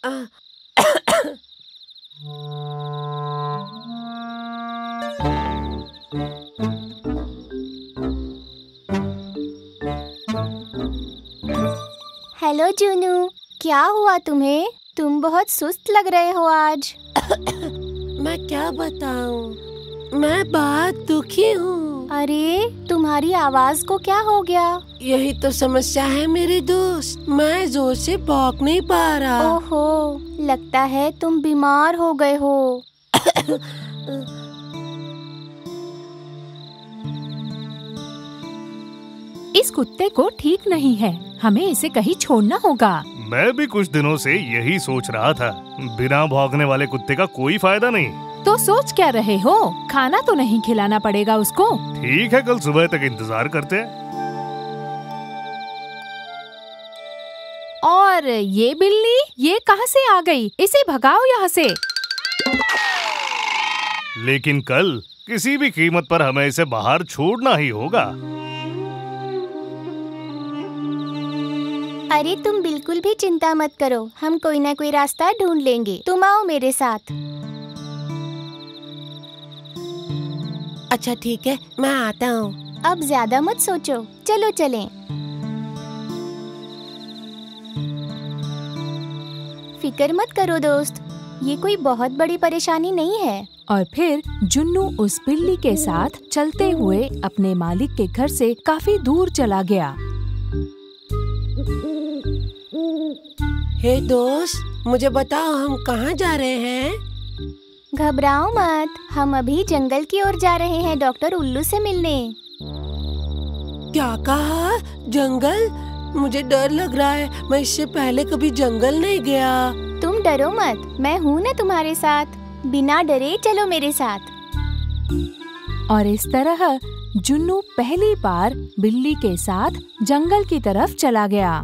Hello जूनू, क्या हुआ तुम्हें? तुम बहुत सुस्त लग रहे हो आज। मैं क्या बताऊं, मैं बहुत दुखी हूँ। अरे, तुम्हारी आवाज को क्या हो गया? यही तो समस्या है मेरे दोस्त, मैं जोर से भौंक नहीं पा रहा। ओहो, लगता है तुम बीमार हो गए हो। इस कुत्ते को ठीक नहीं है, हमें इसे कहीं छोड़ना होगा। मैं भी कुछ दिनों से यही सोच रहा था, बिना भौंकने वाले कुत्ते का कोई फायदा नहीं। तो सोच क्या रहे हो? खाना तो नहीं खिलाना पड़ेगा उसको। ठीक है, कल सुबह तक इंतजार करते हैं। और ये बिल्ली, ये कहाँ से आ गई? इसे भगाओ यहाँ से। लेकिन कल किसी भी कीमत पर हमें इसे बाहर छोड़ना ही होगा। अरे तुम बिल्कुल भी चिंता मत करो, हम कोई ना कोई रास्ता ढूंढ लेंगे। तुम आओ मेरे साथ। अच्छा ठीक है, मैं आता हूँ। अब ज्यादा मत सोचो, चलो चलें। फिक्र मत करो दोस्त, ये कोई बहुत बड़ी परेशानी नहीं है। और फिर जुन्नू उस बिल्ली के साथ चलते हुए अपने मालिक के घर से काफी दूर चला गया। हे दोस्त, मुझे बताओ हम कहाँ जा रहे हैं? घबराओ मत, हम अभी जंगल की ओर जा रहे हैं डॉक्टर उल्लू से मिलने। क्या कहा? जंगल? मुझे डर लग रहा है, मैं इससे पहले कभी जंगल नहीं गया। तुम डरो मत, मैं हूँ ना तुम्हारे साथ। बिना डरे चलो मेरे साथ। और इस तरह जुन्नू पहली बार बिल्ली के साथ जंगल की तरफ चला गया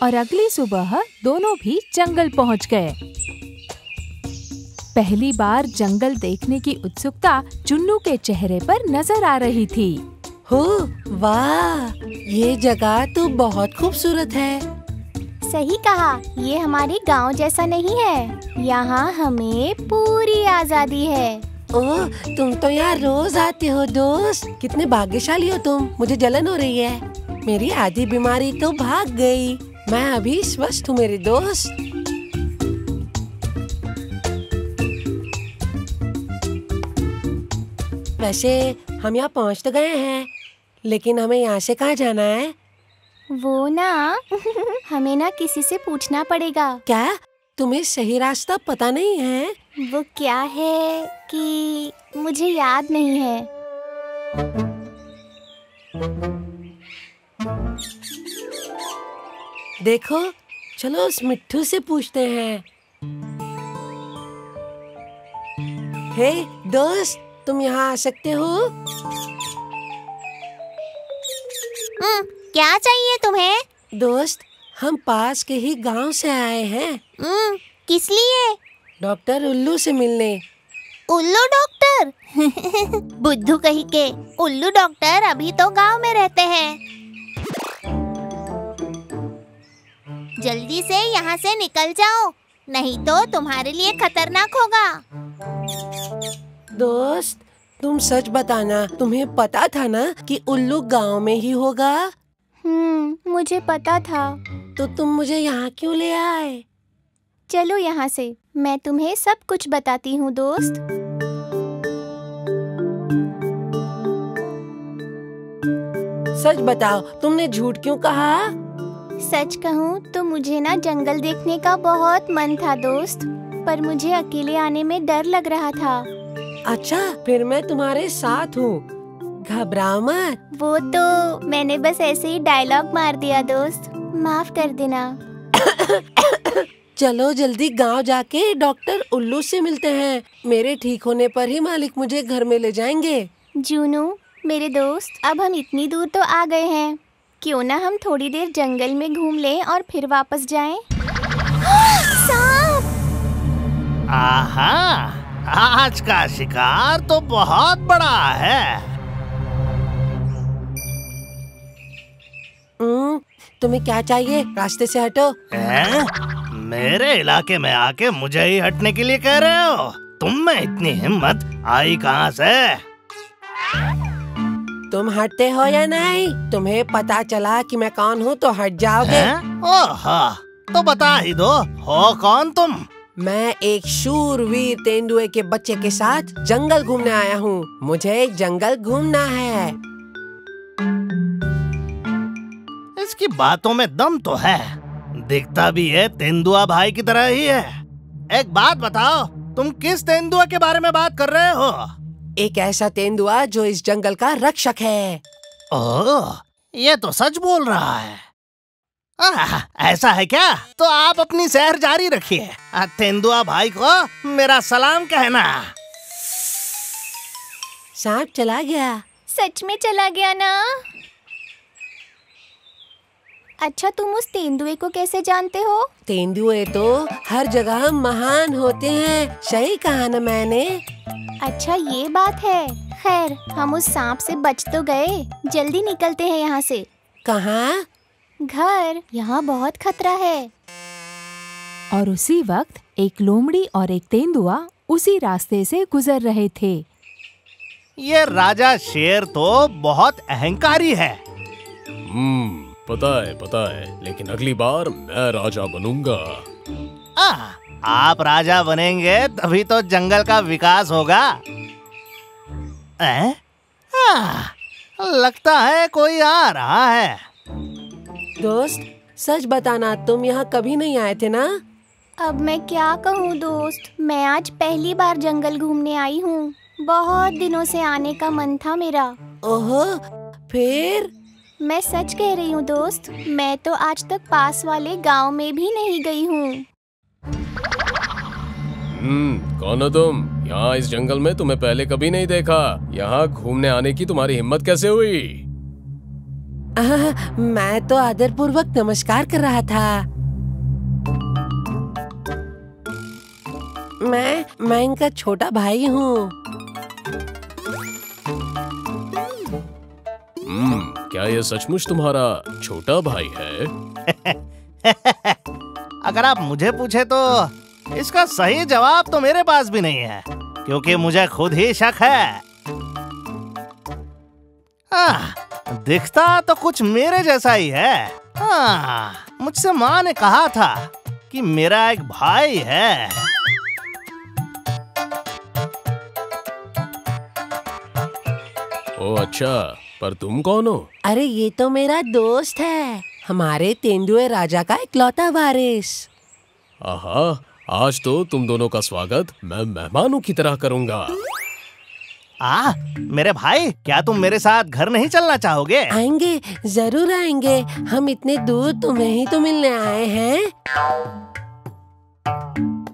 और अगली सुबह दोनों भी जंगल पहुंच गए। पहली बार जंगल देखने की उत्सुकता जुन्नू के चेहरे पर नजर आ रही थी। हो वाह, ये जगह तो बहुत खूबसूरत है। सही कहा, ये हमारे गांव जैसा नहीं है, यहाँ हमें पूरी आजादी है। ओह, तुम तो यहाँ रोज आते हो दोस्त, कितने भाग्यशाली हो तुम। मुझे जलन हो रही है, मेरी आधी बीमारी तो भाग गई। मैं अभी स्वस्थ हूँ मेरे दोस्त। वैसे हम यहाँ पहुँच तो गए हैं, लेकिन हमें यहाँ से कहाँ जाना है? वो ना हमें ना किसी से पूछना पड़ेगा। क्या तुम्हें सही रास्ता पता नहीं है? वो क्या है कि मुझे याद नहीं है। देखो, चलो उस मिट्ठू से पूछते हैं। हे दोस्त, तुम यहाँ आ सकते हो? क्या चाहिए तुम्हें? दोस्त, हम पास के ही गांव से आए हैं। किस लिए? डॉक्टर उल्लू से मिलने। उल्लू डॉक्टर? बुद्धू कहीं के। उल्लू डॉक्टर अभी तो गांव में रहते हैं। जल्दी से यहाँ से निकल जाओ, नहीं तो तुम्हारे लिए खतरनाक होगा। दोस्त, तुम सच बताना, तुम्हें पता था ना कि उल्लू गांव में ही होगा? मुझे पता था। तो तुम मुझे यहाँ क्यों ले आए? चलो यहाँ से, मैं तुम्हें सब कुछ बताती हूँ दोस्त। सच बताओ, तुमने झूठ क्यों कहा? सच कहूँ तो मुझे ना जंगल देखने का बहुत मन था दोस्त, पर मुझे अकेले आने में डर लग रहा था। अच्छा, फिर मैं तुम्हारे साथ हूँ, घबराओ मत। वो तो मैंने बस ऐसे ही डायलॉग मार दिया दोस्त, माफ कर देना। चलो जल्दी गांव जाके डॉक्टर उल्लू से मिलते हैं। मेरे ठीक होने पर ही मालिक मुझे घर में ले जाएंगे। जूनू मेरे दोस्त, अब हम इतनी दूर तो आ गए हैं, क्यों ना हम थोड़ी देर जंगल में घूम लें और फिर वापस जाएं? सांप! आहा, आज का शिकार तो बहुत बड़ा है। तुम्हें क्या चाहिए? रास्ते से हटो। मेरे इलाके में आके मुझे ही हटने के लिए कह रहे हो? तुम में इतनी हिम्मत आई कहाँ से? तुम हटते हो या नहीं? तुम्हें पता चला कि मैं कौन हूँ तो हट जाओगे? ओह, तो बता ही दो, हो कौन तुम? मैं एक शूरवीर तेंदुए के बच्चे के साथ जंगल घूमने आया हूँ। मुझे जंगल घूमना है। इसकी बातों में दम तो है, दिखता भी है तेंदुआ भाई की तरह ही है। एक बात बताओ, तुम किस तेंदुआ के बारे में बात कर रहे हो? एक ऐसा तेंदुआ जो इस जंगल का रक्षक है। ओह, ये तो सच बोल रहा है। ऐसा है क्या? तो आप अपनी सैर जारी रखिए। तेंदुआ भाई को मेरा सलाम कहना। सांप चला गया। सच में चला गया ना? अच्छा, तुम उस तेंदुए को कैसे जानते हो? तेंदुए तो हर जगह महान होते हैं, सही कहा ना मैंने? अच्छा, ये बात है। खैर, हम उस सांप से बच तो गए। जल्दी निकलते हैं यहाँ से। कहाँ? घर, यहाँ बहुत खतरा है। और उसी वक्त एक लोमड़ी और एक तेंदुआ उसी रास्ते से गुजर रहे थे। ये राजा शेर तो बहुत अहंकारी है। पता है, लेकिन अगली बार मैं राजा बनूंगा। आप राजा बनेंगे तभी तो जंगल का विकास होगा। लगता है कोई आ रहा है। दोस्त, सच बताना, तुम यहाँ कभी नहीं आए थे ना? अब मैं क्या कहूँ दोस्त, मैं आज पहली बार जंगल घूमने आई हूँ। बहुत दिनों से आने का मन था मेरा। ओहो, फिर? मैं सच कह रही हूँ दोस्त, मैं तो आज तक पास वाले गांव में भी नहीं गई हूँ। कौन हो तुम? यहाँ इस जंगल में तुम्हें पहले कभी नहीं देखा। यहाँ घूमने आने की तुम्हारी हिम्मत कैसे हुई? मैं तो आदरपूर्वक नमस्कार कर रहा था। मैं इनका छोटा भाई हूँ। क्या ये सचमुच तुम्हारा छोटा भाई है? अगर आप मुझे पूछे तो इसका सही जवाब तो मेरे पास भी नहीं है, क्योंकि मुझे खुद ही शक है। दिखता तो कुछ मेरे जैसा ही है। मुझसे माँ ने कहा था कि मेरा एक भाई है। ओह अच्छा, पर तुम कौन हो? अरे ये तो मेरा दोस्त है, हमारे तेंदुए राजा का इकलौता वारिस। आहा, आज तो तुम दोनों का स्वागत मैं मेहमानों की तरह करूंगा। मेरे भाई, क्या तुम मेरे साथ घर नहीं चलना चाहोगे? आएंगे, जरूर आएंगे। हम इतने दूर तुम्हें ही तो मिलने आए हैं।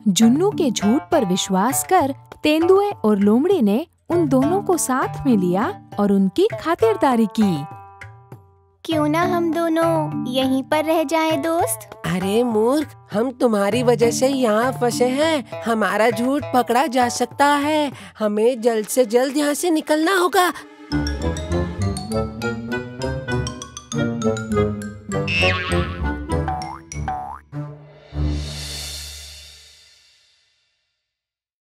जुन्नू के झूठ पर विश्वास कर तेंदुए और लोमड़ी ने उन दोनों को साथ में लिया और उनकी खातिरदारी की। क्यों ना हम दोनों यहीं पर रह जाएं दोस्त? अरे मूर्ख, हम तुम्हारी वजह से यहाँ फंसे हैं। हमारा झूठ पकड़ा जा सकता है। हमें जल्द से जल्द यहाँ से निकलना होगा।